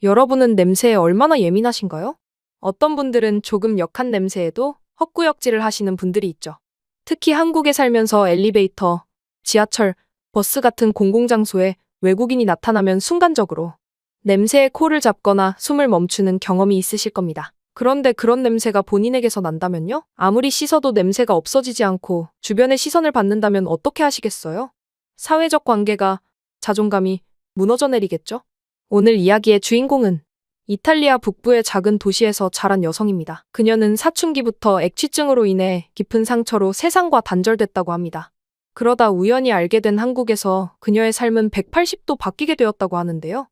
여러분은 냄새에 얼마나 예민하신가요? 어떤 분들은 조금 역한 냄새에도 헛구역질을 하시는 분들이 있죠. 특히 한국에 살면서 엘리베이터, 지하철, 버스 같은 공공장소에 외국인이 나타나면 순간적으로 냄새에 코를 잡거나 숨을 멈추는 경험이 있으실 겁니다. 그런데 그런 냄새가 본인에게서 난다면요? 아무리 씻어도 냄새가 없어지지 않고 주변의 시선을 받는다면 어떻게 하시겠어요? 사회적 관계가, 자존감이 무너져 내리겠죠? 오늘 이야기의 주인공은 이탈리아 북부의 작은 도시에서 자란 여성입니다. 그녀는 사춘기부터 액취증으로 인해 깊은 상처로 세상과 단절됐다고 합니다. 그러다 우연히 알게 된 한국에서 그녀의 삶은 180도 바뀌게 되었다고 하는데요.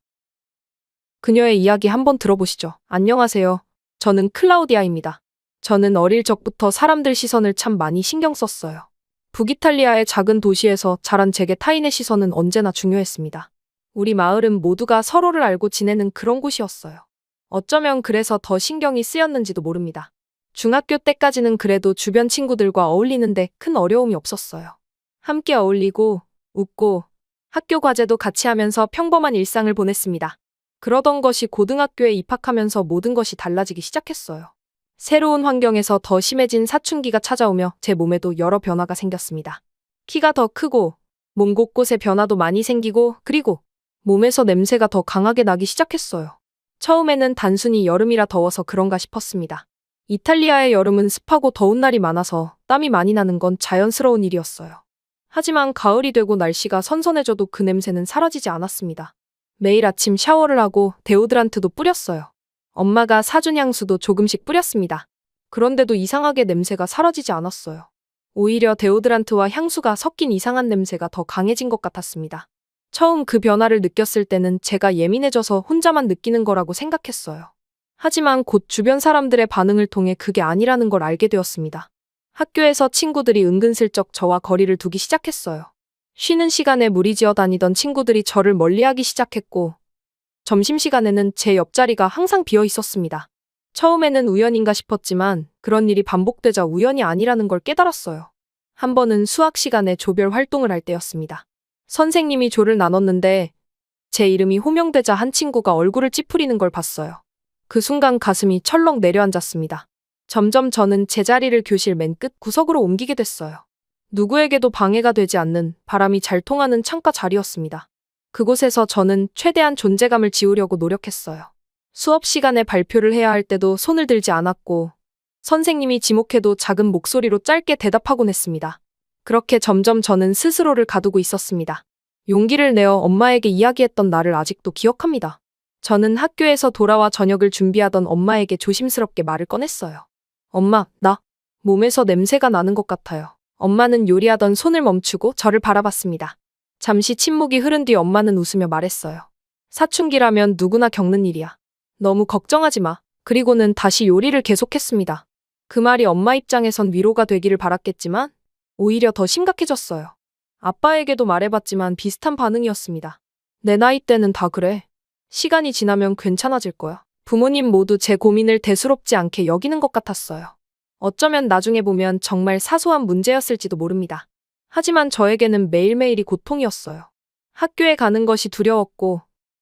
그녀의 이야기 한번 들어보시죠. 안녕하세요. 저는 클라우디아입니다. 저는 어릴 적부터 사람들 시선을 참 많이 신경 썼어요. 북이탈리아의 작은 도시에서 자란 제게 타인의 시선은 언제나 중요했습니다. 우리 마을은 모두가 서로를 알고 지내는 그런 곳이었어요. 어쩌면 그래서 더 신경이 쓰였는지도 모릅니다. 중학교 때까지는 그래도 주변 친구들과 어울리는데 큰 어려움이 없었어요. 함께 어울리고, 웃고, 학교 과제도 같이 하면서 평범한 일상을 보냈습니다. 그러던 것이 고등학교에 입학하면서 모든 것이 달라지기 시작했어요. 새로운 환경에서 더 심해진 사춘기가 찾아오며 제 몸에도 여러 변화가 생겼습니다. 키가 더 크고, 몸 곳곳에 변화도 많이 생기고, 그리고 몸에서 냄새가 더 강하게 나기 시작했어요. 처음에는 단순히 여름이라 더워서 그런가 싶었습니다. 이탈리아의 여름은 습하고 더운 날이 많아서 땀이 많이 나는 건 자연스러운 일이었어요. 하지만 가을이 되고 날씨가 선선해져도 그 냄새는 사라지지 않았습니다. 매일 아침 샤워를 하고 데오드란트도 뿌렸어요. 엄마가 사준 향수도 조금씩 뿌렸습니다. 그런데도 이상하게 냄새가 사라지지 않았어요. 오히려 데오드란트와 향수가 섞인 이상한 냄새가 더 강해진 것 같았습니다. 처음 그 변화를 느꼈을 때는 제가 예민해져서 혼자만 느끼는 거라고 생각했어요. 하지만 곧 주변 사람들의 반응을 통해 그게 아니라는 걸 알게 되었습니다. 학교에서 친구들이 은근슬쩍 저와 거리를 두기 시작했어요. 쉬는 시간에 무리지어 다니던 친구들이 저를 멀리하기 시작했고, 점심시간에는 제 옆자리가 항상 비어 있었습니다. 처음에는 우연인가 싶었지만 그런 일이 반복되자 우연이 아니라는 걸 깨달았어요. 한 번은 수학 시간에 조별 활동을 할 때였습니다. 선생님이 조를 나눴는데 제 이름이 호명되자 한 친구가 얼굴을 찌푸리는 걸 봤어요. 그 순간 가슴이 철렁 내려앉았습니다. 점점 저는 제자리를 교실 맨 끝 구석으로 옮기게 됐어요. 누구에게도 방해가 되지 않는 바람이 잘 통하는 창가 자리였습니다. 그곳에서 저는 최대한 존재감을 지우려고 노력했어요. 수업 시간에 발표를 해야 할 때도 손을 들지 않았고, 선생님이 지목해도 작은 목소리로 짧게 대답하곤 했습니다. 그렇게 점점 저는 스스로를 가두고 있었습니다. 용기를 내어 엄마에게 이야기했던 날을 아직도 기억합니다. 저는 학교에서 돌아와 저녁을 준비하던 엄마에게 조심스럽게 말을 꺼냈어요. 엄마, 나 몸에서 냄새가 나는 것 같아요. 엄마는 요리하던 손을 멈추고 저를 바라봤습니다. 잠시 침묵이 흐른 뒤 엄마는 웃으며 말했어요. 사춘기라면 누구나 겪는 일이야. 너무 걱정하지 마. 그리고는 다시 요리를 계속했습니다. 그 말이 엄마 입장에선 위로가 되기를 바랐겠지만 오히려 더 심각해졌어요. 아빠에게도 말해봤지만 비슷한 반응이었습니다. 내 나이 때는 다 그래. 시간이 지나면 괜찮아질 거야. 부모님 모두 제 고민을 대수롭지 않게 여기는 것 같았어요. 어쩌면 나중에 보면 정말 사소한 문제였을지도 모릅니다. 하지만 저에게는 매일매일이 고통이었어요. 학교에 가는 것이 두려웠고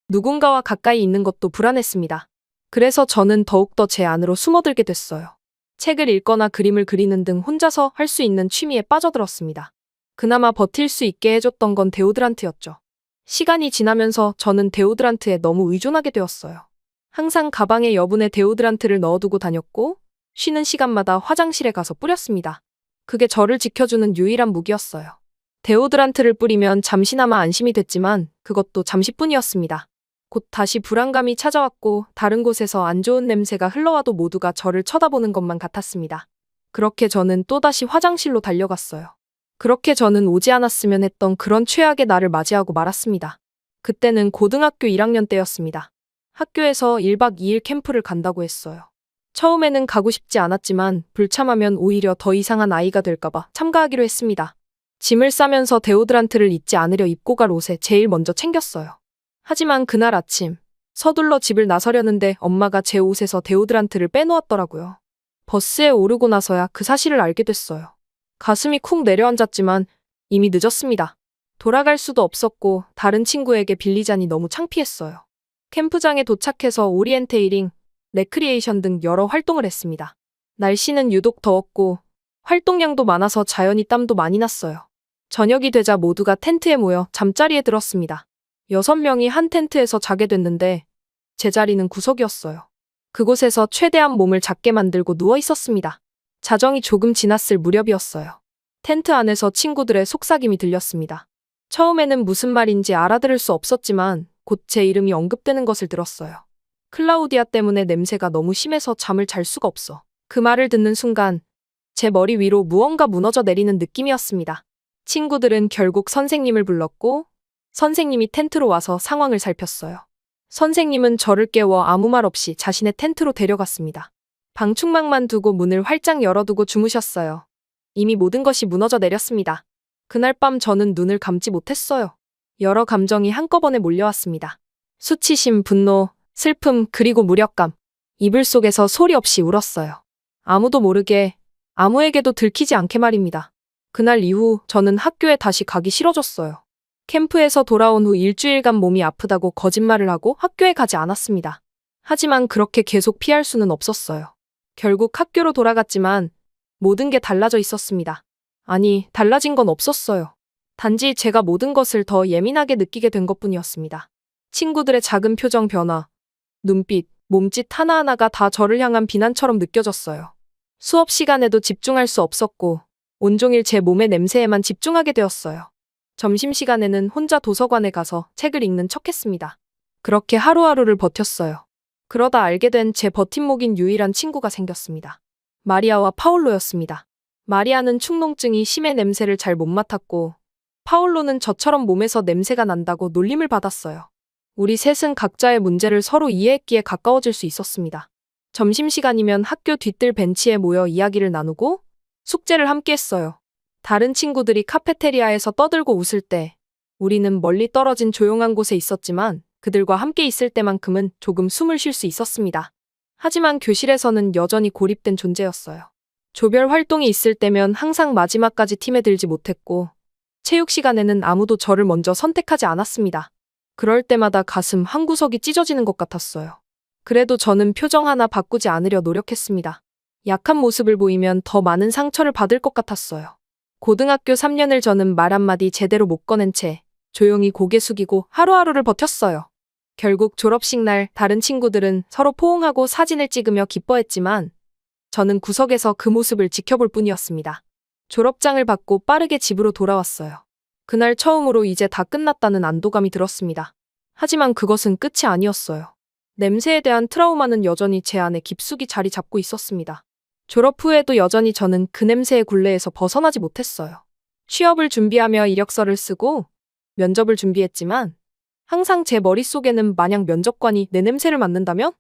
누군가와 가까이 있는 것도 불안했습니다. 그래서 저는 더욱더 제 안으로 숨어들게 됐어요. 책을 읽거나 그림을 그리는 등 혼자서 할 수 있는 취미에 빠져들었습니다. 그나마 버틸 수 있게 해줬던 건 데오드란트였죠. 시간이 지나면서 저는 데오드란트에 너무 의존하게 되었어요. 항상 가방에 여분의 데오드란트를 넣어두고 다녔고 쉬는 시간마다 화장실에 가서 뿌렸습니다. 그게 저를 지켜주는 유일한 무기였어요. 데오드란트를 뿌리면 잠시나마 안심이 됐지만 그것도 잠시뿐이었습니다. 곧 다시 불안감이 찾아왔고 다른 곳에서 안 좋은 냄새가 흘러와도 모두가 저를 쳐다보는 것만 같았습니다. 그렇게 저는 또다시 화장실로 달려갔어요. 그렇게 저는 오지 않았으면 했던 그런 최악의 날을 맞이하고 말았습니다. 그때는 고등학교 1학년 때였습니다. 학교에서 1박 2일 캠프를 간다고 했어요. 처음에는 가고 싶지 않았지만 불참하면 오히려 더 이상한 아이가 될까봐 참가하기로 했습니다. 짐을 싸면서 데오드란트를 잊지 않으려 입고 갈 옷에 제일 먼저 챙겼어요. 하지만 그날 아침 서둘러 집을 나서려는데 엄마가 제 옷에서 데오드란트를 빼놓았더라고요. 버스에 오르고 나서야 그 사실을 알게 됐어요. 가슴이 쿵 내려앉았지만 이미 늦었습니다. 돌아갈 수도 없었고 다른 친구에게 빌리자니 너무 창피했어요. 캠프장에 도착해서 오리엔테이링, 레크리에이션 등 여러 활동을 했습니다. 날씨는 유독 더웠고 활동량도 많아서 자연히 땀도 많이 났어요. 저녁이 되자 모두가 텐트에 모여 잠자리에 들었습니다. 6명이 한 텐트에서 자게 됐는데 제 자리는 구석이었어요. 그곳에서 최대한 몸을 작게 만들고 누워 있었습니다. 자정이 조금 지났을 무렵이었어요. 텐트 안에서 친구들의 속삭임이 들렸습니다. 처음에는 무슨 말인지 알아들을 수 없었지만 곧 제 이름이 언급되는 것을 들었어요. 클라우디아 때문에 냄새가 너무 심해서 잠을 잘 수가 없어. 그 말을 듣는 순간 제 머리 위로 무언가 무너져 내리는 느낌이었습니다. 친구들은 결국 선생님을 불렀고 선생님이 텐트로 와서 상황을 살폈어요. 선생님은 저를 깨워 아무 말 없이 자신의 텐트로 데려갔습니다. 방충망만 두고 문을 활짝 열어두고 주무셨어요. 이미 모든 것이 무너져 내렸습니다. 그날 밤 저는 눈을 감지 못했어요. 여러 감정이 한꺼번에 몰려왔습니다. 수치심, 분노, 슬픔, 그리고 무력감. 이불 속에서 소리 없이 울었어요. 아무도 모르게, 아무에게도 들키지 않게 말입니다. 그날 이후 저는 학교에 다시 가기 싫어졌어요. 캠프에서 돌아온 후 일주일간 몸이 아프다고 거짓말을 하고 학교에 가지 않았습니다. 하지만 그렇게 계속 피할 수는 없었어요. 결국 학교로 돌아갔지만 모든 게 달라져 있었습니다. 아니, 달라진 건 없었어요. 단지 제가 모든 것을 더 예민하게 느끼게 된 것뿐이었습니다. 친구들의 작은 표정 변화, 눈빛, 몸짓 하나하나가 다 저를 향한 비난처럼 느껴졌어요. 수업 시간에도 집중할 수 없었고 온종일 제 몸의 냄새에만 집중하게 되었어요. 점심시간에는 혼자 도서관에 가서 책을 읽는 척했습니다. 그렇게 하루하루를 버텼어요. 그러다 알게 된 제 버팀목인 유일한 친구가 생겼습니다. 마리아와 파올로였습니다. 마리아는 축농증이 심해 냄새를 잘 못 맡았고 파올로는 저처럼 몸에서 냄새가 난다고 놀림을 받았어요. 우리 셋은 각자의 문제를 서로 이해했기에 가까워질 수 있었습니다. 점심시간이면 학교 뒤뜰 벤치에 모여 이야기를 나누고 숙제를 함께 했어요. 다른 친구들이 카페테리아에서 떠들고 웃을 때 우리는 멀리 떨어진 조용한 곳에 있었지만 그들과 함께 있을 때만큼은 조금 숨을 쉴 수 있었습니다. 하지만 교실에서는 여전히 고립된 존재였어요. 조별 활동이 있을 때면 항상 마지막까지 팀에 들지 못했고 체육 시간에는 아무도 저를 먼저 선택하지 않았습니다. 그럴 때마다 가슴 한 구석이 찢어지는 것 같았어요. 그래도 저는 표정 하나 바꾸지 않으려 노력했습니다. 약한 모습을 보이면 더 많은 상처를 받을 것 같았어요. 고등학교 3년을 저는 말 한마디 제대로 못 꺼낸 채 조용히 고개 숙이고 하루하루를 버텼어요. 결국 졸업식 날 다른 친구들은 서로 포옹하고 사진을 찍으며 기뻐했지만 저는 구석에서 그 모습을 지켜볼 뿐이었습니다. 졸업장을 받고 빠르게 집으로 돌아왔어요. 그날 처음으로 이제 다 끝났다는 안도감이 들었습니다. 하지만 그것은 끝이 아니었어요. 냄새에 대한 트라우마는 여전히 제 안에 깊숙이 자리 잡고 있었습니다. 졸업 후에도 여전히 저는 그 냄새의 굴레에서 벗어나지 못했어요. 취업을 준비하며 이력서를 쓰고 면접을 준비했지만 항상 제 머릿속에는 만약 면접관이 내 냄새를 맡는다면?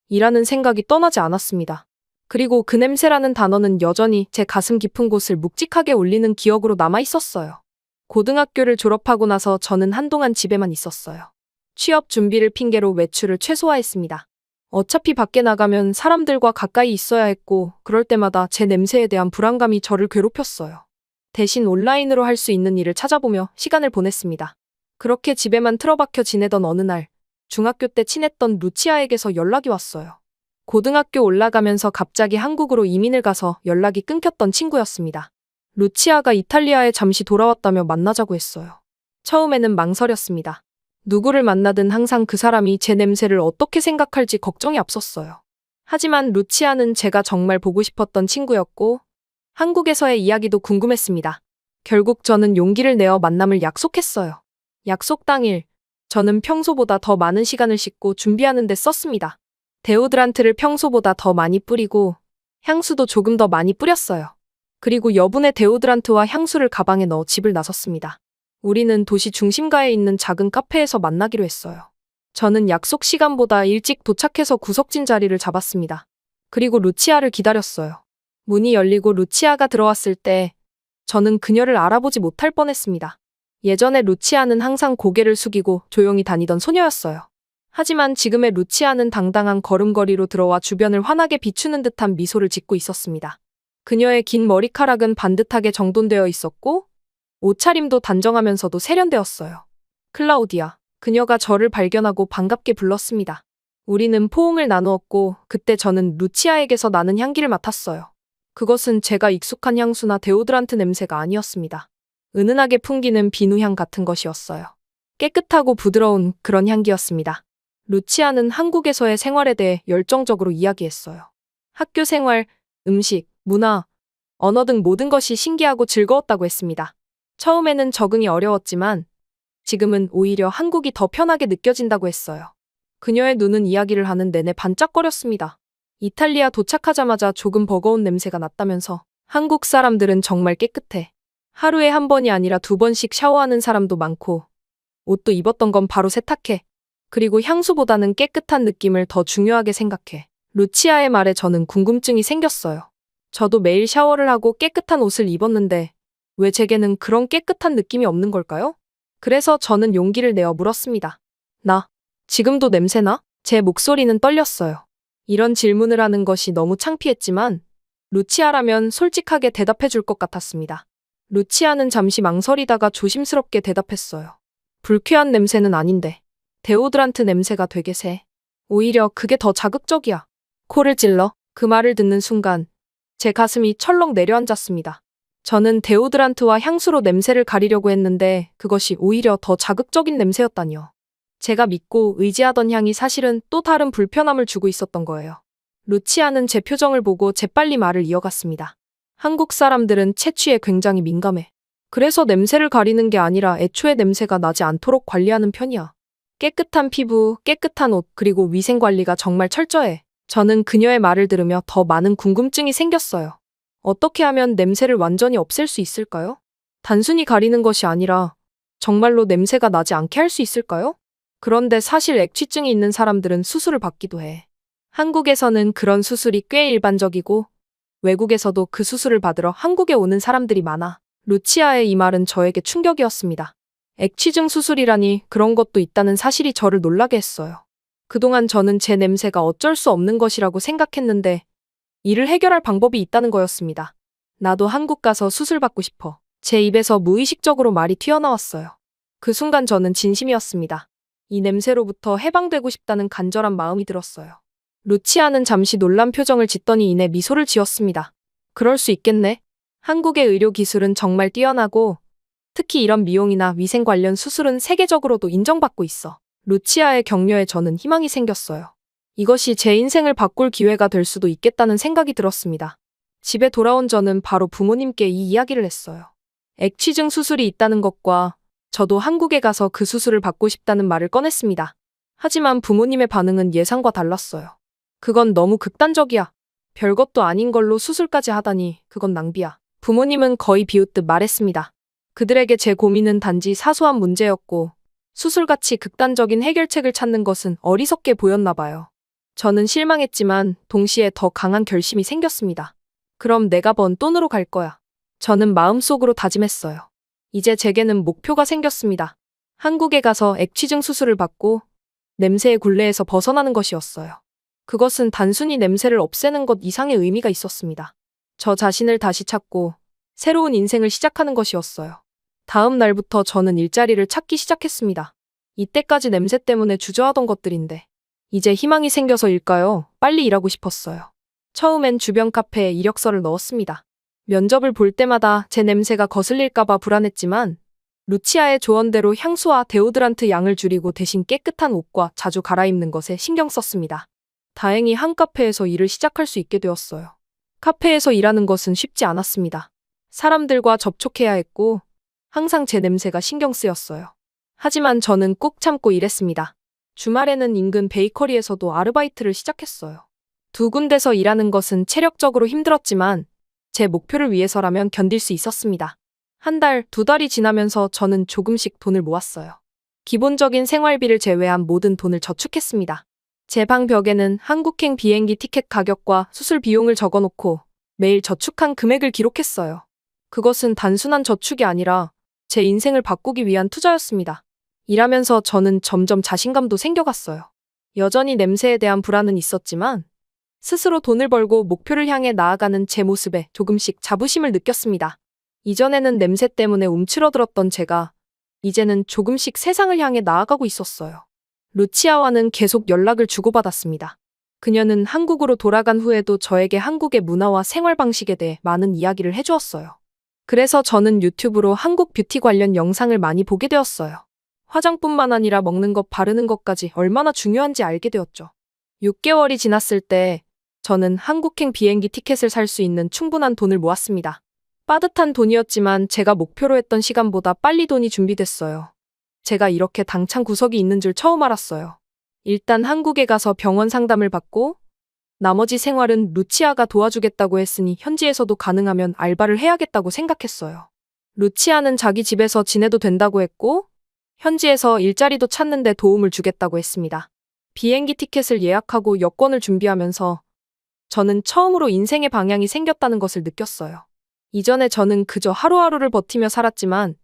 이라는 생각이 떠나지 않았습니다. 그리고 그 냄새라는 단어는 여전히 제 가슴 깊은 곳을 묵직하게 울리는 기억으로 남아 있었어요. 고등학교를 졸업하고 나서 저는 한동안 집에만 있었어요. 취업 준비를 핑계로 외출을 최소화했습니다. 어차피 밖에 나가면 사람들과 가까이 있어야 했고 그럴 때마다 제 냄새에 대한 불안감이 저를 괴롭혔어요. 대신 온라인으로 할 수 있는 일을 찾아보며 시간을 보냈습니다. 그렇게 집에만 틀어박혀 지내던 어느 날 중학교 때 친했던 루치아에게서 연락이 왔어요. 고등학교 올라가면서 갑자기 한국으로 이민을 가서 연락이 끊겼던 친구였습니다. 루치아가 이탈리아에 잠시 돌아왔다며 만나자고 했어요. 처음에는 망설였습니다. 누구를 만나든 항상 그 사람이 제 냄새를 어떻게 생각할지 걱정이 앞섰어요. 하지만 루치아는 제가 정말 보고 싶었던 친구였고 한국에서의 이야기도 궁금했습니다. 결국 저는 용기를 내어 만남을 약속했어요. 약속 당일 저는 평소보다 더 많은 시간을 씻고 준비하는 데 썼습니다. 데오드란트를 평소보다 더 많이 뿌리고 향수도 조금 더 많이 뿌렸어요. 그리고 여분의 데오드란트와 향수를 가방에 넣어 집을 나섰습니다. 우리는 도시 중심가에 있는 작은 카페에서 만나기로 했어요. 저는 약속 시간보다 일찍 도착해서 구석진 자리를 잡았습니다. 그리고 루치아를 기다렸어요. 문이 열리고 루치아가 들어왔을 때 저는 그녀를 알아보지 못할 뻔했습니다. 예전에 루치아는 항상 고개를 숙이고 조용히 다니던 소녀였어요. 하지만 지금의 루치아는 당당한 걸음걸이로 들어와 주변을 환하게 비추는 듯한 미소를 짓고 있었습니다. 그녀의 긴 머리카락은 반듯하게 정돈되어 있었고 옷차림도 단정하면서도 세련되었어요. 클라우디아, 그녀가 저를 발견하고 반갑게 불렀습니다. 우리는 포옹을 나누었고 그때 저는 루치아에게서 나는 향기를 맡았어요. 그것은 제가 익숙한 향수나 데오드란트 냄새가 아니었습니다. 은은하게 풍기는 비누향 같은 것이었어요. 깨끗하고 부드러운 그런 향기였습니다. 루치아는 한국에서의 생활에 대해 열정적으로 이야기했어요. 학교 생활, 음식, 문화, 언어 등 모든 것이 신기하고 즐거웠다고 했습니다. 처음에는 적응이 어려웠지만 지금은 오히려 한국이 더 편하게 느껴진다고 했어요. 그녀의 눈은 이야기를 하는 내내 반짝거렸습니다. 이탈리아 도착하자마자 조금 버거운 냄새가 났다면서 한국 사람들은 정말 깨끗해. 하루에 한 번이 아니라 2번씩 샤워하는 사람도 많고 옷도 입었던 건 바로 세탁해. 그리고 향수보다는 깨끗한 느낌을 더 중요하게 생각해. 루치아의 말에 저는 궁금증이 생겼어요. 저도 매일 샤워를 하고 깨끗한 옷을 입었는데 왜 제게는 그런 깨끗한 느낌이 없는 걸까요? 그래서 저는 용기를 내어 물었습니다. 나 지금도 냄새나? 제 목소리는 떨렸어요. 이런 질문을 하는 것이 너무 창피했지만 루치아라면 솔직하게 대답해 줄 것 같았습니다. 루치아는 잠시 망설이다가 조심스럽게 대답했어요. 불쾌한 냄새는 아닌데 데오드란트 냄새가 되게 세. 오히려 그게 더 자극적이야. 코를 찔러 그 말을 듣는 순간 제 가슴이 철렁 내려앉았습니다. 저는 데오드란트와 향수로 냄새를 가리려고 했는데 그것이 오히려 더 자극적인 냄새였다니요. 제가 믿고 의지하던 향이 사실은 또 다른 불편함을 주고 있었던 거예요. 루치아는 제 표정을 보고 재빨리 말을 이어갔습니다. 한국 사람들은 채취에 굉장히 민감해. 그래서 냄새를 가리는 게 아니라 애초에 냄새가 나지 않도록 관리하는 편이야. 깨끗한 피부, 깨끗한 옷, 그리고 위생 관리가 정말 철저해. 저는 그녀의 말을 들으며 더 많은 궁금증이 생겼어요. 어떻게 하면 냄새를 완전히 없앨 수 있을까요? 단순히 가리는 것이 아니라 정말로 냄새가 나지 않게 할 수 있을까요? 그런데 사실 액취증이 있는 사람들은 수술을 받기도 해. 한국에서는 그런 수술이 꽤 일반적이고 외국에서도 그 수술을 받으러 한국에 오는 사람들이 많아. 루치아의 이 말은 저에게 충격이었습니다. 액취증 수술이라니 그런 것도 있다는 사실이 저를 놀라게 했어요. 그동안 저는 제 냄새가 어쩔 수 없는 것이라고 생각했는데 이를 해결할 방법이 있다는 거였습니다. 나도 한국 가서 수술받고 싶어. 제 입에서 무의식적으로 말이 튀어나왔어요. 그 순간 저는 진심이었습니다. 이 냄새로부터 해방되고 싶다는 간절한 마음이 들었어요. 루치아는 잠시 놀란 표정을 짓더니 이내 미소를 지었습니다. 그럴 수 있겠네. 한국의 의료 기술은 정말 뛰어나고 특히 이런 미용이나 위생 관련 수술은 세계적으로도 인정받고 있어. 루치아의 격려에 저는 희망이 생겼어요. 이것이 제 인생을 바꿀 기회가 될 수도 있겠다는 생각이 들었습니다. 집에 돌아온 저는 바로 부모님께 이 이야기를 했어요. 액취증 수술이 있다는 것과 저도 한국에 가서 그 수술을 받고 싶다는 말을 꺼냈습니다. 하지만 부모님의 반응은 예상과 달랐어요. 그건 너무 극단적이야. 별것도 아닌 걸로 수술까지 하다니 그건 낭비야. 부모님은 거의 비웃듯 말했습니다. 그들에게 제 고민은 단지 사소한 문제였고 수술같이 극단적인 해결책을 찾는 것은 어리석게 보였나 봐요. 저는 실망했지만 동시에 더 강한 결심이 생겼습니다. 그럼 내가 번 돈으로 갈 거야. 저는 마음속으로 다짐했어요. 이제 제게는 목표가 생겼습니다. 한국에 가서 액취증 수술을 받고 냄새의 굴레에서 벗어나는 것이었어요. 그것은 단순히 냄새를 없애는 것 이상의 의미가 있었습니다. 저 자신을 다시 찾고 새로운 인생을 시작하는 것이었어요. 다음 날부터 저는 일자리를 찾기 시작했습니다. 이때까지 냄새 때문에 주저하던 것들인데 이제 희망이 생겨서일까요? 빨리 일하고 싶었어요. 처음엔 주변 카페에 이력서를 넣었습니다. 면접을 볼 때마다 제 냄새가 거슬릴까봐 불안했지만 루치아의 조언대로 향수와 데오드란트 양을 줄이고 대신 깨끗한 옷과 자주 갈아입는 것에 신경 썼습니다. 다행히 한 카페에서 일을 시작할 수 있게 되었어요. 카페에서 일하는 것은 쉽지 않았습니다. 사람들과 접촉해야 했고 항상 제 냄새가 신경 쓰였어요. 하지만 저는 꾹 참고 일했습니다. 주말에는 인근 베이커리에서도 아르바이트를 시작했어요. 2군데서 일하는 것은 체력적으로 힘들었지만 제 목표를 위해서라면 견딜 수 있었습니다. 1달, 2달이 지나면서 저는 조금씩 돈을 모았어요. 기본적인 생활비를 제외한 모든 돈을 저축했습니다. 제 방 벽에는 한국행 비행기 티켓 가격과 수술 비용을 적어놓고 매일 저축한 금액을 기록했어요. 그것은 단순한 저축이 아니라 제 인생을 바꾸기 위한 투자였습니다. 일하면서 저는 점점 자신감도 생겨갔어요. 여전히 냄새에 대한 불안은 있었지만 스스로 돈을 벌고 목표를 향해 나아가는 제 모습에 조금씩 자부심을 느꼈습니다. 이전에는 냄새 때문에 움츠러들었던 제가 이제는 조금씩 세상을 향해 나아가고 있었어요. 루치아와는 계속 연락을 주고받았습니다. 그녀는 한국으로 돌아간 후에도 저에게 한국의 문화와 생활 방식에 대해 많은 이야기를 해주었어요. 그래서 저는 유튜브로 한국 뷰티 관련 영상을 많이 보게 되었어요. 화장뿐만 아니라 먹는 것, 바르는 것까지 얼마나 중요한지 알게 되었죠. 6개월이 지났을 때 저는 한국행 비행기 티켓을 살 수 있는 충분한 돈을 모았습니다. 빠듯한 돈이었지만 제가 목표로 했던 시간보다 빨리 돈이 준비됐어요. 제가 이렇게 당찬 구석이 있는 줄 처음 알았어요. 일단 한국에 가서 병원 상담을 받고 나머지 생활은 루치아가 도와주겠다고 했으니 현지에서도 가능하면 알바를 해야겠다고 생각했어요. 루치아는 자기 집에서 지내도 된다고 했고 현지에서 일자리도 찾는데 도움을 주겠다고 했습니다. 비행기 티켓을 예약하고 여권을 준비하면서 저는 처음으로 인생의 방향이 생겼다는 것을 느꼈어요. 이전에 저는 그저 하루하루를 버티며 살았지만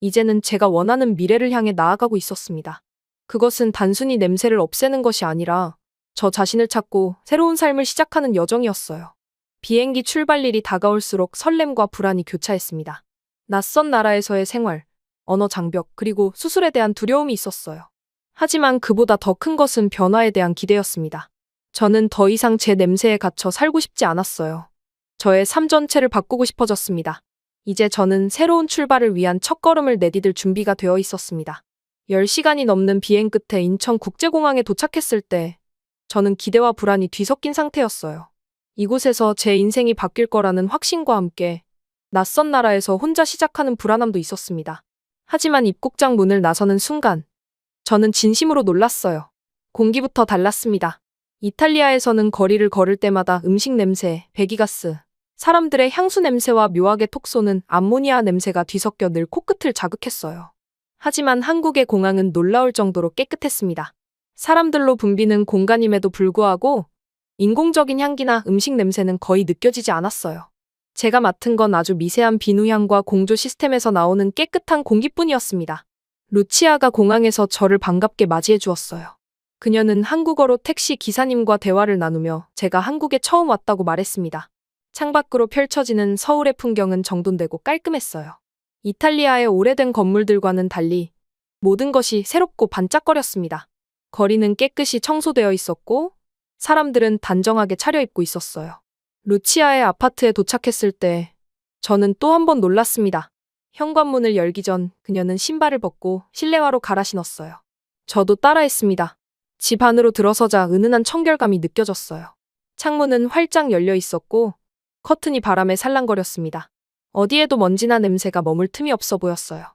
이제는 제가 원하는 미래를 향해 나아가고 있었습니다. 그것은 단순히 냄새를 없애는 것이 아니라 저 자신을 찾고 새로운 삶을 시작하는 여정이었어요. 비행기 출발일이 다가올수록 설렘과 불안이 교차했습니다. 낯선 나라에서의 생활, 언어 장벽, 그리고 수술에 대한 두려움이 있었어요. 하지만 그보다 더 큰 것은 변화에 대한 기대였습니다. 저는 더 이상 제 냄새에 갇혀 살고 싶지 않았어요. 저의 삶 전체를 바꾸고 싶어졌습니다. 이제 저는 새로운 출발을 위한 첫걸음을 내디딜 준비가 되어 있었습니다. 10시간이 넘는 비행 끝에 인천국제공항에 도착했을 때 저는 기대와 불안이 뒤섞인 상태였어요. 이곳에서 제 인생이 바뀔 거라는 확신과 함께 낯선 나라에서 혼자 시작하는 불안함도 있었습니다. 하지만 입국장 문을 나서는 순간 저는 진심으로 놀랐어요. 공기부터 달랐습니다. 이탈리아에서는 거리를 걸을 때마다 음식 냄새, 배기가스, 사람들의 향수 냄새와 묘하게 톡 쏘는 암모니아 냄새가 뒤섞여 늘 코끝을 자극했어요. 하지만 한국의 공항은 놀라울 정도로 깨끗했습니다. 사람들로 붐비는 공간임에도 불구하고 인공적인 향기나 음식 냄새는 거의 느껴지지 않았어요. 제가 맡은 건 아주 미세한 비누향과 공조 시스템에서 나오는 깨끗한 공기뿐이었습니다. 루치아가 공항에서 저를 반갑게 맞이해 주었어요. 그녀는 한국어로 택시 기사님과 대화를 나누며 제가 한국에 처음 왔다고 말했습니다. 창밖으로 펼쳐지는 서울의 풍경은 정돈되고 깔끔했어요. 이탈리아의 오래된 건물들과는 달리 모든 것이 새롭고 반짝거렸습니다. 거리는 깨끗이 청소되어 있었고 사람들은 단정하게 차려입고 있었어요. 루치아의 아파트에 도착했을 때 저는 또 한 번 놀랐습니다. 현관문을 열기 전 그녀는 신발을 벗고 실내화로 갈아 신었어요. 저도 따라했습니다. 집 안으로 들어서자 은은한 청결감이 느껴졌어요. 창문은 활짝 열려 있었고 커튼이 바람에 살랑거렸습니다. 어디에도 먼지나 냄새가 머물 틈이 없어 보였어요.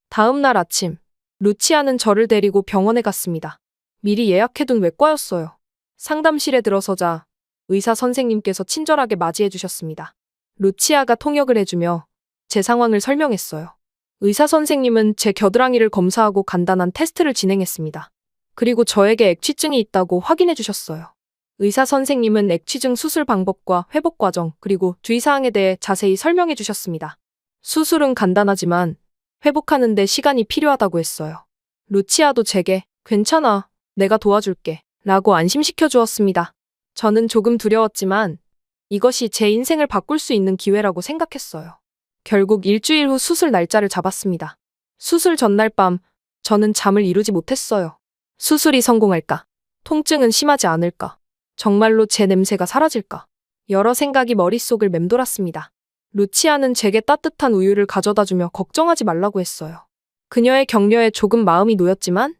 다음 날 아침, 루치아는 저를 데리고 병원에 갔습니다. 미리 예약해둔 외과였어요. 상담실에 들어서자 의사 선생님께서 친절하게 맞이해 주셨습니다. 루치아가 통역을 해주며 제 상황을 설명했어요. 의사 선생님은 제 겨드랑이를 검사하고 간단한 테스트를 진행했습니다. 그리고 저에게 액취증이 있다고 확인해 주셨어요. 의사 선생님은 액취증 수술 방법과 회복 과정 그리고 주의사항에 대해 자세히 설명해 주셨습니다. 수술은 간단하지만 회복하는 데 시간이 필요하다고 했어요. 루치아도 제게 괜찮아, 내가 도와줄게 라고 안심시켜 주었습니다. 저는 조금 두려웠지만 이것이 제 인생을 바꿀 수 있는 기회라고 생각했어요. 결국 일주일 후 수술 날짜를 잡았습니다. 수술 전날 밤 저는 잠을 이루지 못했어요. 수술이 성공할까? 통증은 심하지 않을까? 정말로 제 냄새가 사라질까? 여러 생각이 머릿속을 맴돌았습니다. 루치아는 제게 따뜻한 우유를 가져다주며 걱정하지 말라고 했어요. 그녀의 격려에 조금 마음이 놓였지만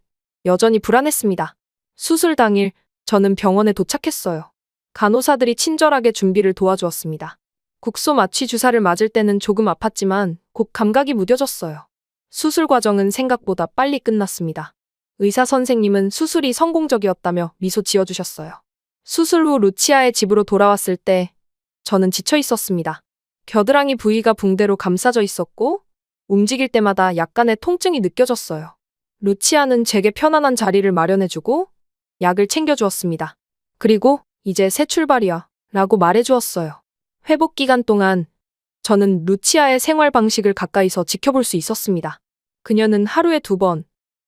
여전히 불안했습니다. 수술 당일 저는 병원에 도착했어요. 간호사들이 친절하게 준비를 도와주었습니다. 국소 마취 주사를 맞을 때는 조금 아팠지만 곧 감각이 무뎌졌어요. 수술 과정은 생각보다 빨리 끝났습니다. 의사 선생님은 수술이 성공적이었다며 미소 지어주셨어요. 수술 후 루치아의 집으로 돌아왔을 때 저는 지쳐 있었습니다. 겨드랑이 부위가 붕대로 감싸져 있었고 움직일 때마다 약간의 통증이 느껴졌어요. 루치아는 제게 편안한 자리를 마련해주고 약을 챙겨주었습니다. 그리고 이제 새 출발이야 라고 말해주었어요. 회복 기간 동안 저는 루치아의 생활 방식을 가까이서 지켜볼 수 있었습니다. 그녀는 하루에 2번,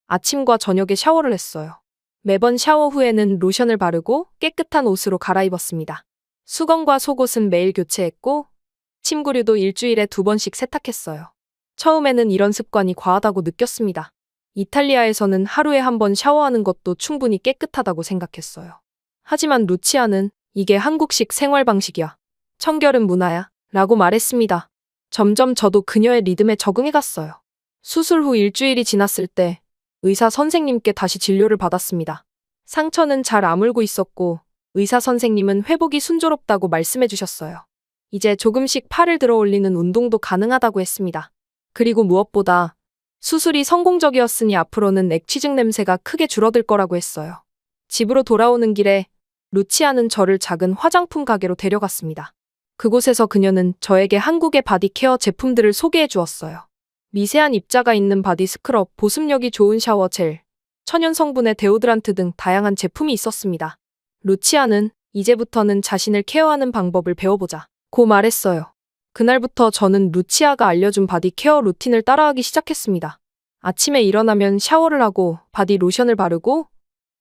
아침과 저녁에 샤워를 했어요. 매번 샤워 후에는 로션을 바르고 깨끗한 옷으로 갈아입었습니다. 수건과 속옷은 매일 교체했고 침구류도 일주일에 2번씩 세탁했어요. 처음에는 이런 습관이 과하다고 느꼈습니다. 이탈리아에서는 하루에 한 번 샤워하는 것도 충분히 깨끗하다고 생각했어요. 하지만 루치아는 이게 한국식 생활 방식이야. 청결은 문화야. 라고 말했습니다. 점점 저도 그녀의 리듬에 적응해 갔어요. 수술 후 일주일이 지났을 때 의사 선생님께 다시 진료를 받았습니다. 상처는 잘 아물고 있었고 의사 선생님은 회복이 순조롭다고 말씀해 주셨어요. 이제 조금씩 팔을 들어 올리는 운동도 가능하다고 했습니다. 그리고 무엇보다 수술이 성공적이었으니 앞으로는 액취증 냄새가 크게 줄어들 거라고 했어요. 집으로 돌아오는 길에 루치아는 저를 작은 화장품 가게로 데려갔습니다. 그곳에서 그녀는 저에게 한국의 바디 케어 제품들을 소개해 주었어요. 미세한 입자가 있는 바디 스크럽, 보습력이 좋은 샤워 젤, 천연 성분의 데오드란트 등 다양한 제품이 있었습니다. 루치아는 이제부터는 자신을 케어하는 방법을 배워보자 고 말했어요. 그날부터 저는 루치아가 알려준 바디 케어 루틴을 따라하기 시작했습니다. 아침에 일어나면 샤워를 하고 바디 로션을 바르고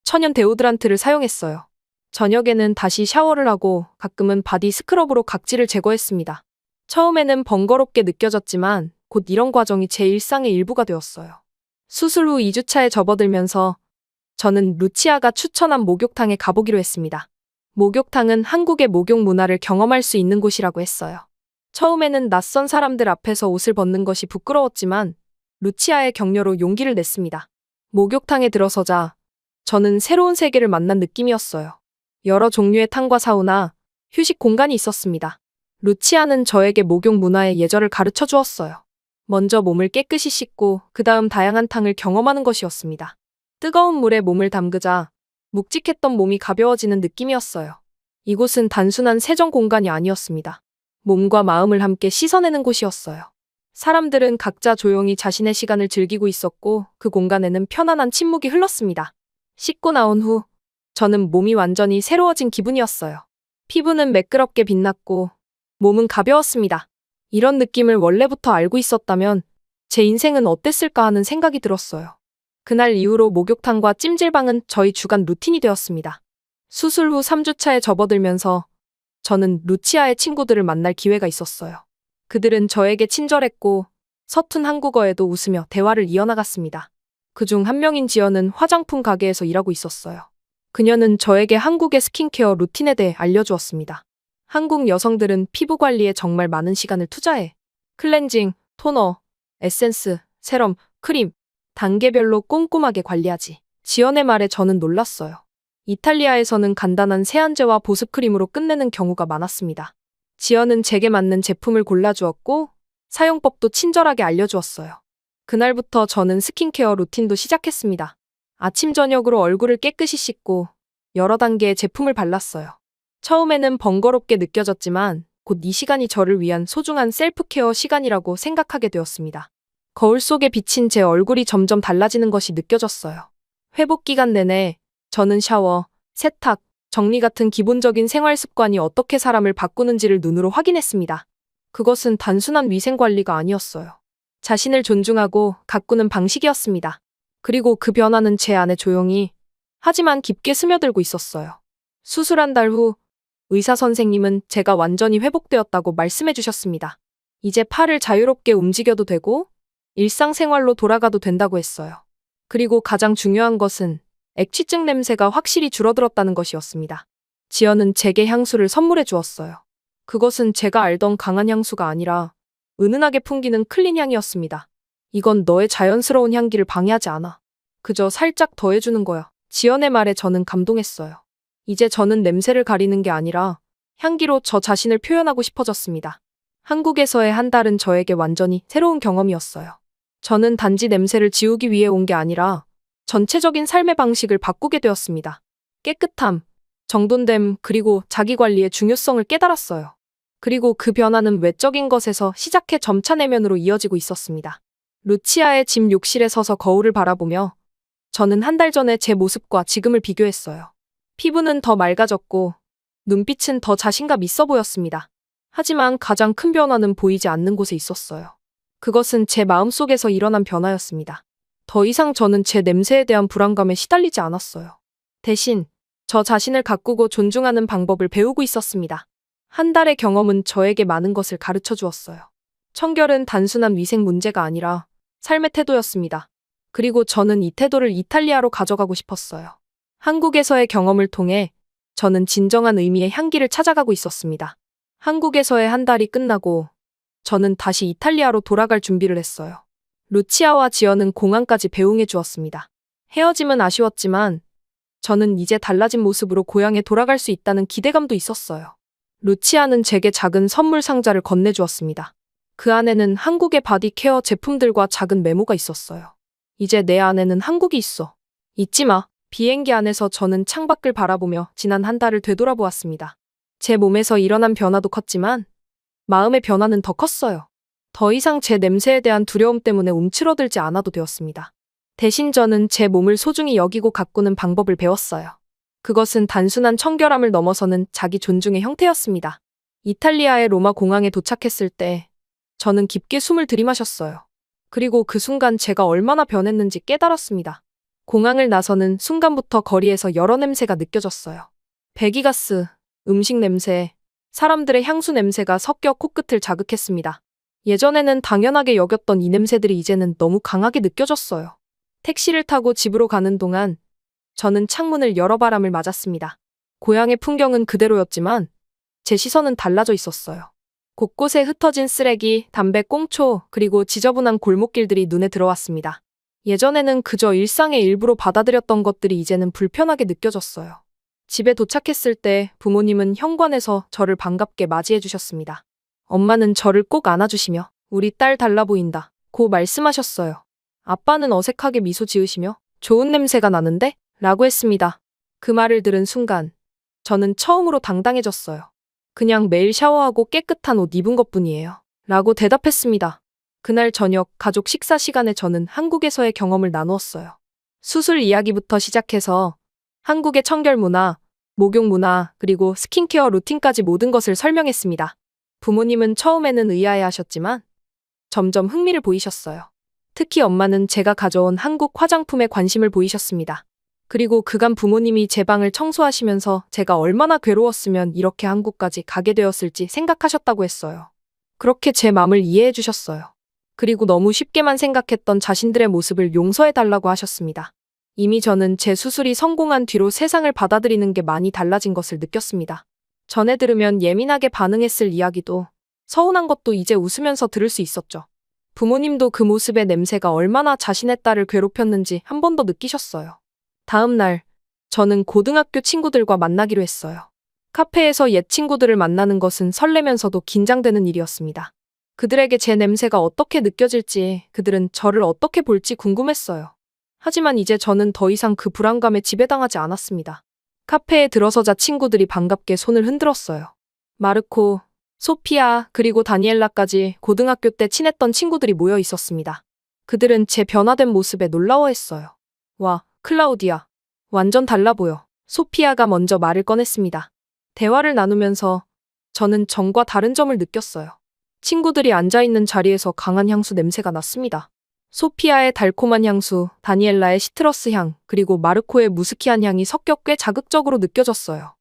천연 데오드란트를 사용했어요. 저녁에는 다시 샤워를 하고 가끔은 바디 스크럽으로 각질을 제거했습니다. 처음에는 번거롭게 느껴졌지만 곧 이런 과정이 제 일상의 일부가 되었어요. 수술 후 2주차에 접어들면서 저는 루치아가 추천한 목욕탕에 가보기로 했습니다. 목욕탕은 한국의 목욕 문화를 경험할 수 있는 곳이라고 했어요. 처음에는 낯선 사람들 앞에서 옷을 벗는 것이 부끄러웠지만 루치아의 격려로 용기를 냈습니다. 목욕탕에 들어서자 저는 새로운 세계를 만난 느낌이었어요. 여러 종류의 탕과 사우나, 휴식 공간이 있었습니다. 루치아는 저에게 목욕 문화의 예절을 가르쳐 주었어요. 먼저 몸을 깨끗이 씻고 그 다음 다양한 탕을 경험하는 것이었습니다. 뜨거운 물에 몸을 담그자 묵직했던 몸이 가벼워지는 느낌이었어요. 이곳은 단순한 세정 공간이 아니었습니다. 몸과 마음을 함께 씻어내는 곳이었어요. 사람들은 각자 조용히 자신의 시간을 즐기고 있었고 그 공간에는 편안한 침묵이 흘렀습니다. 씻고 나온 후 저는 몸이 완전히 새로워진 기분이었어요. 피부는 매끄럽게 빛났고 몸은 가벼웠습니다. 이런 느낌을 원래부터 알고 있었다면 제 인생은 어땠을까 하는 생각이 들었어요. 그날 이후로 목욕탕과 찜질방은 저희 주간 루틴이 되었습니다. 수술 후 3주차에 접어들면서 저는 루치아의 친구들을 만날 기회가 있었어요. 그들은 저에게 친절했고 서툰 한국어에도 웃으며 대화를 이어나갔습니다. 그중 한 명인 지연은 화장품 가게에서 일하고 있었어요. 그녀는 저에게 한국의 스킨케어 루틴에 대해 알려주었습니다. 한국 여성들은 피부 관리에 정말 많은 시간을 투자해. 클렌징, 토너, 에센스, 세럼, 크림, 단계별로 꼼꼼하게 관리하지. 지연의 말에 저는 놀랐어요. 이탈리아에서는 간단한 세안제와 보습크림으로 끝내는 경우가 많았습니다. 지연은 제게 맞는 제품을 골라주었고 사용법도 친절하게 알려주었어요. 그날부터 저는 스킨케어 루틴도 시작했습니다. 아침 저녁으로 얼굴을 깨끗이 씻고 여러 단계의 제품을 발랐어요. 처음에는 번거롭게 느껴졌지만 곧 이 시간이 저를 위한 소중한 셀프케어 시간이라고 생각하게 되었습니다. 거울 속에 비친 제 얼굴이 점점 달라지는 것이 느껴졌어요. 회복 기간 내내 저는 샤워, 세탁, 정리 같은 기본적인 생활 습관이 어떻게 사람을 바꾸는지를 눈으로 확인했습니다. 그것은 단순한 위생 관리가 아니었어요. 자신을 존중하고 가꾸는 방식이었습니다. 그리고 그 변화는 제 안에 조용히 하지만 깊게 스며들고 있었어요. 수술한 달 후 의사 선생님은 제가 완전히 회복되었다고 말씀해 주셨습니다. 이제 팔을 자유롭게 움직여도 되고 일상생활로 돌아가도 된다고 했어요. 그리고 가장 중요한 것은 액취증 냄새가 확실히 줄어들었다는 것이었습니다. 지연은 제게 향수를 선물해 주었어요. 그것은 제가 알던 강한 향수가 아니라 은은하게 풍기는 클린 향이었습니다. 이건 너의 자연스러운 향기를 방해하지 않아. 그저 살짝 더해주는 거야. 지연의 말에 저는 감동했어요. 이제 저는 냄새를 가리는 게 아니라 향기로 저 자신을 표현하고 싶어졌습니다. 한국에서의 한 달은 저에게 완전히 새로운 경험이었어요. 저는 단지 냄새를 지우기 위해 온 게 아니라 전체적인 삶의 방식을 바꾸게 되었습니다. 깨끗함, 정돈됨, 그리고 자기관리의 중요성을 깨달았어요. 그리고 그 변화는 외적인 것에서 시작해 점차 내면으로 이어지고 있었습니다. 루치아의 집 욕실에 서서 거울을 바라보며 저는 한 달 전에 제 모습과 지금을 비교했어요. 피부는 더 맑아졌고 눈빛은 더 자신감 있어 보였습니다. 하지만 가장 큰 변화는 보이지 않는 곳에 있었어요. 그것은 제 마음속에서 일어난 변화였습니다. 더 이상 저는 제 냄새에 대한 불안감에 시달리지 않았어요. 대신 저 자신을 가꾸고 존중하는 방법을 배우고 있었습니다. 한 달의 경험은 저에게 많은 것을 가르쳐 주었어요. 청결은 단순한 위생 문제가 아니라 삶의 태도였습니다. 그리고 저는 이 태도를 이탈리아로 가져가고 싶었어요. 한국에서의 경험을 통해 저는 진정한 의미의 향기를 찾아가고 있었습니다. 한국에서의 한 달이 끝나고 저는 다시 이탈리아로 돌아갈 준비를 했어요. 루치아와 지연은 공항까지 배웅해 주었습니다. 헤어짐은 아쉬웠지만 저는 이제 달라진 모습으로 고향에 돌아갈 수 있다는 기대감도 있었어요. 루치아는 제게 작은 선물 상자를 건네주었습니다. 그 안에는 한국의 바디 케어 제품들과 작은 메모가 있었어요. 이제 내 안에는 한국이 있어. 잊지 마. 비행기 안에서 저는 창밖을 바라보며 지난 한 달을 되돌아보았습니다. 제 몸에서 일어난 변화도 컸지만 마음의 변화는 더 컸어요. 더 이상 제 냄새에 대한 두려움 때문에 움츠러들지 않아도 되었습니다. 대신 저는 제 몸을 소중히 여기고 가꾸는 방법을 배웠어요. 그것은 단순한 청결함을 넘어서는 자기 존중의 형태였습니다. 이탈리아의 로마 공항에 도착했을 때 저는 깊게 숨을 들이마셨어요. 그리고 그 순간 제가 얼마나 변했는지 깨달았습니다. 공항을 나서는 순간부터 거리에서 여러 냄새가 느껴졌어요. 배기가스, 음식 냄새, 사람들의 향수 냄새가 섞여 코끝을 자극했습니다. 예전에는 당연하게 여겼던 이 냄새들이 이제는 너무 강하게 느껴졌어요. 택시를 타고 집으로 가는 동안 저는 창문을 열어 바람을 맞았습니다. 고향의 풍경은 그대로였지만 제 시선은 달라져 있었어요. 곳곳에 흩어진 쓰레기, 담배 꽁초, 그리고 지저분한 골목길들이 눈에 들어왔습니다. 예전에는 그저 일상의 일부로 받아들였던 것들이 이제는 불편하게 느껴졌어요. 집에 도착했을 때 부모님은 현관에서 저를 반갑게 맞이해 주셨습니다. 엄마는 저를 꼭 안아주시며 우리 딸 달라 보인다 고 말씀하셨어요. 아빠는 어색하게 미소 지으시며 좋은 냄새가 나는데? 라고 했습니다. 그 말을 들은 순간 저는 처음으로 당당해졌어요. 그냥 매일 샤워하고 깨끗한 옷 입은 것뿐이에요. 라고 대답했습니다. 그날 저녁 가족 식사 시간에 저는 한국에서의 경험을 나누었어요. 수술 이야기부터 시작해서 한국의 청결 문화, 목욕 문화, 그리고 스킨케어 루틴까지 모든 것을 설명했습니다. 부모님은 처음에는 의아해하셨지만 점점 흥미를 보이셨어요. 특히 엄마는 제가 가져온 한국 화장품에 관심을 보이셨습니다. 그리고 그간 부모님이 제 방을 청소하시면서 제가 얼마나 괴로웠으면 이렇게 한국까지 가게 되었을지 생각하셨다고 했어요. 그렇게 제 마음을 이해해 주셨어요. 그리고 너무 쉽게만 생각했던 자신들의 모습을 용서해달라고 하셨습니다. 이미 저는 제 수술이 성공한 뒤로 세상을 받아들이는 게 많이 달라진 것을 느꼈습니다. 전에 들으면 예민하게 반응했을 이야기도 서운한 것도 이제 웃으면서 들을 수 있었죠. 부모님도 그 모습의 냄새가 얼마나 자신의 딸을 괴롭혔는지 한 번 더 느끼셨어요. 다음 날, 저는 고등학교 친구들과 만나기로 했어요. 카페에서 옛 친구들을 만나는 것은 설레면서도 긴장되는 일이었습니다. 그들에게 제 냄새가 어떻게 느껴질지, 그들은 저를 어떻게 볼지 궁금했어요. 하지만 이제 저는 더 이상 그 불안감에 지배당하지 않았습니다. 카페에 들어서자 친구들이 반갑게 손을 흔들었어요. 마르코, 소피아, 그리고 다니엘라까지 고등학교 때 친했던 친구들이 모여 있었습니다. 그들은 제 변화된 모습에 놀라워했어요. 와, 클라우디아. 완전 달라 보여. 소피아가 먼저 말을 꺼냈습니다. 대화를 나누면서 저는 전과 다른 점을 느꼈어요. 친구들이 앉아있는 자리에서 강한 향수 냄새가 났습니다. 소피아의 달콤한 향수, 다니엘라의 시트러스 향, 그리고 마르코의 무스키한 향이 섞여 꽤 자극적으로 느껴졌어요.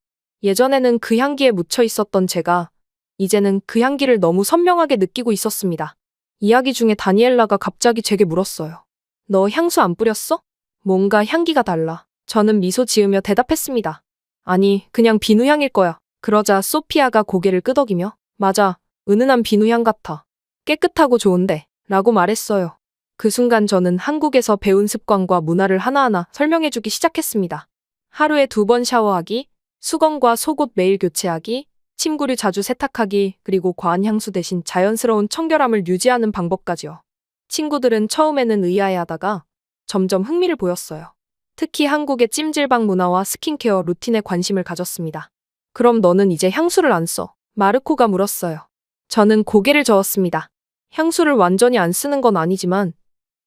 예전에는 그 향기에 묻혀 있었던 제가 이제는 그 향기를 너무 선명하게 느끼고 있었습니다. 이야기 중에 다니엘라가 갑자기 제게 물었어요. 너 향수 안 뿌렸어? 뭔가 향기가 달라. 저는 미소 지으며 대답했습니다. 아니, 그냥 비누향일 거야. 그러자 소피아가 고개를 끄덕이며 맞아, 은은한 비누향 같아. 깨끗하고 좋은데 라고 말했어요. 그 순간 저는 한국에서 배운 습관과 문화를 하나하나 설명해주기 시작했습니다. 하루에 2번 샤워하기, 수건과 속옷 매일 교체하기, 침구를 자주 세탁하기, 그리고 과한 향수 대신 자연스러운 청결함을 유지하는 방법까지요. 친구들은 처음에는 의아해하다가 점점 흥미를 보였어요. 특히 한국의 찜질방 문화와 스킨케어 루틴에 관심을 가졌습니다. 그럼 너는 이제 향수를 안 써? 마르코가 물었어요. 저는 고개를 저었습니다. 향수를 완전히 안 쓰는 건 아니지만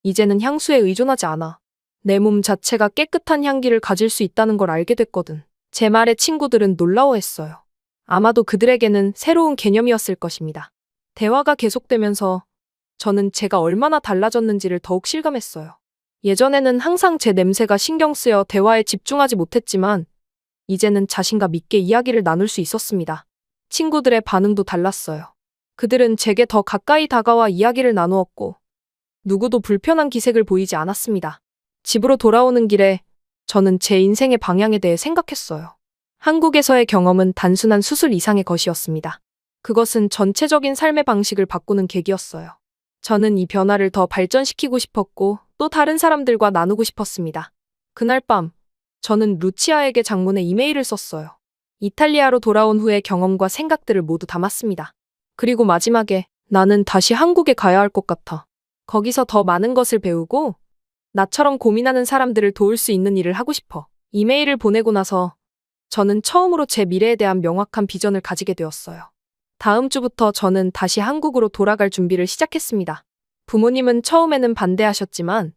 이제는 향수에 의존하지 않아. 내 몸 자체가 깨끗한 향기를 가질 수 있다는 걸 알게 됐거든. 제 말에 친구들은 놀라워했어요. 아마도 그들에게는 새로운 개념이었을 것입니다. 대화가 계속되면서 저는 제가 얼마나 달라졌는지를 더욱 실감했어요. 예전에는 항상 제 냄새가 신경 쓰여 대화에 집중하지 못했지만 이제는 자신감 있게 이야기를 나눌 수 있었습니다. 친구들의 반응도 달랐어요. 그들은 제게 더 가까이 다가와 이야기를 나누었고, 누구도 불편한 기색을 보이지 않았습니다. 집으로 돌아오는 길에 저는 제 인생의 방향에 대해 생각했어요. 한국에서의 경험은 단순한 수술 이상의 것이었습니다. 그것은 전체적인 삶의 방식을 바꾸는 계기였어요. 저는 이 변화를 더 발전시키고 싶었고 또 다른 사람들과 나누고 싶었습니다. 그날 밤, 저는 루치아에게 장문의 이메일을 썼어요. 이탈리아로 돌아온 후의 경험과 생각들을 모두 담았습니다. 그리고 마지막에 나는 다시 한국에 가야 할 것 같아. 거기서 더 많은 것을 배우고 나처럼 고민하는 사람들을 도울 수 있는 일을 하고 싶어. 이메일을 보내고 나서 저는 처음으로 제 미래에 대한 명확한 비전을 가지게 되었어요. 다음 주부터 저는 다시 한국으로 돌아갈 준비를 시작했습니다. 부모님은 처음에는 반대하셨지만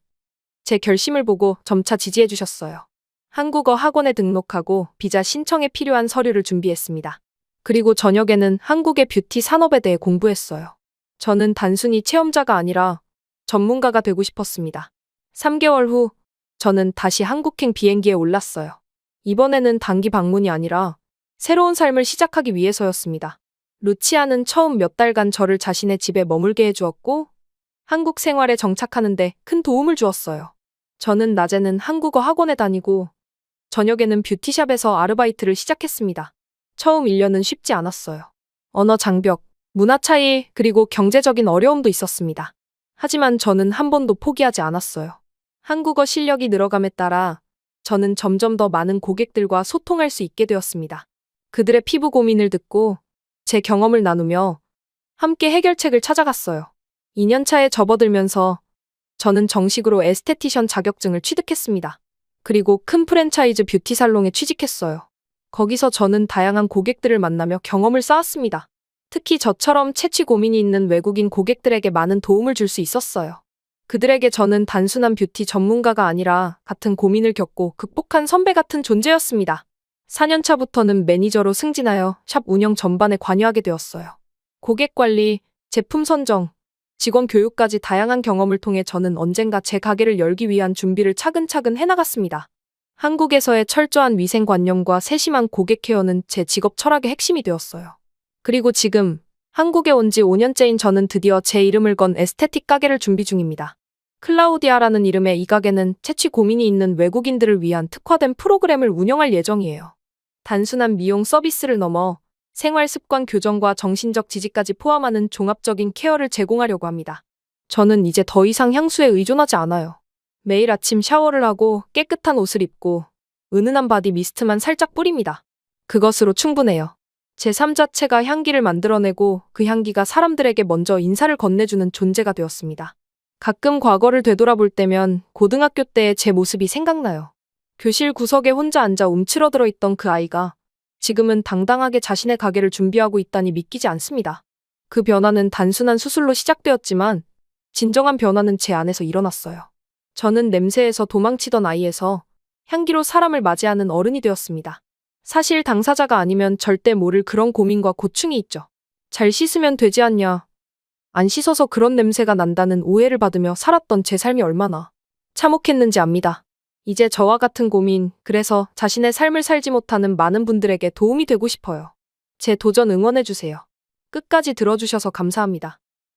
제 결심을 보고 점차 지지해 주셨어요. 한국어 학원에 등록하고 비자 신청에 필요한 서류를 준비했습니다. 그리고 저녁에는 한국의 뷰티 산업에 대해 공부했어요. 저는 단순히 체험자가 아니라 전문가가 되고 싶었습니다. 3개월 후, 저는 다시 한국행 비행기에 올랐어요. 이번에는 단기 방문이 아니라 새로운 삶을 시작하기 위해서였습니다. 루치아는 처음 몇 달간 저를 자신의 집에 머물게 해주었고, 한국 생활에 정착하는데 큰 도움을 주었어요. 저는 낮에는 한국어 학원에 다니고, 저녁에는 뷰티샵에서 아르바이트를 시작했습니다. 처음 1년은 쉽지 않았어요. 언어 장벽, 문화 차이, 그리고 경제적인 어려움도 있었습니다. 하지만 저는 한 번도 포기하지 않았어요. 한국어 실력이 늘어감에 따라 저는 점점 더 많은 고객들과 소통할 수 있게 되었습니다. 그들의 피부 고민을 듣고 제 경험을 나누며 함께 해결책을 찾아갔어요. 2년 차에 접어들면서 저는 정식으로 에스테티션 자격증을 취득했습니다. 그리고 큰 프랜차이즈 뷰티 살롱에 취직했어요. 거기서 저는 다양한 고객들을 만나며 경험을 쌓았습니다. 특히 저처럼 채취 고민이 있는 외국인 고객들에게 많은 도움을 줄 수 있었어요. 그들에게 저는 단순한 뷰티 전문가가 아니라 같은 고민을 겪고 극복한 선배 같은 존재였습니다. 4년 차부터는 매니저로 승진하여 샵 운영 전반에 관여하게 되었어요. 고객 관리, 제품 선정, 직원 교육까지 다양한 경험을 통해 저는 언젠가 제 가게를 열기 위한 준비를 차근차근 해나갔습니다. 한국에서의 철저한 위생관념과 세심한 고객 케어는 제 직업 철학의 핵심이 되었어요. 그리고 지금 한국에 온 지 5년째인 저는 드디어 제 이름을 건 에스테틱 가게를 준비 중입니다. 클라우디아라는 이름의 이 가게는 채취 고민이 있는 외국인들을 위한 특화된 프로그램을 운영할 예정이에요. 단순한 미용 서비스를 넘어 생활 습관 교정과 정신적 지지까지 포함하는 종합적인 케어를 제공하려고 합니다. 저는 이제 더 이상 향수에 의존하지 않아요. 매일 아침 샤워를 하고 깨끗한 옷을 입고 은은한 바디 미스트만 살짝 뿌립니다. 그것으로 충분해요. 제 삶 자체가 향기를 만들어내고 그 향기가 사람들에게 먼저 인사를 건네주는 존재가 되었습니다. 가끔 과거를 되돌아볼 때면 고등학교 때의 제 모습이 생각나요. 교실 구석에 혼자 앉아 움츠러들어 있던 그 아이가 지금은 당당하게 자신의 가게를 준비하고 있다니 믿기지 않습니다. 그 변화는 단순한 수술로 시작되었지만 진정한 변화는 제 안에서 일어났어요. 저는 냄새에서 도망치던 아이에서 향기로 사람을 맞이하는 어른이 되었습니다. 사실 당사자가 아니면 절대 모를 그런 고민과 고충이 있죠. 잘 씻으면 되지 않냐. 안 씻어서 그런 냄새가 난다는 오해를 받으며 살았던 제 삶이 얼마나 참혹했는지 압니다. 이제 저와 같은 고민, 그래서 자신의 삶을 살지 못하는 많은 분들에게 도움이 되고 싶어요. 제 도전 응원해주세요. 끝까지 들어주셔서 감사합니다.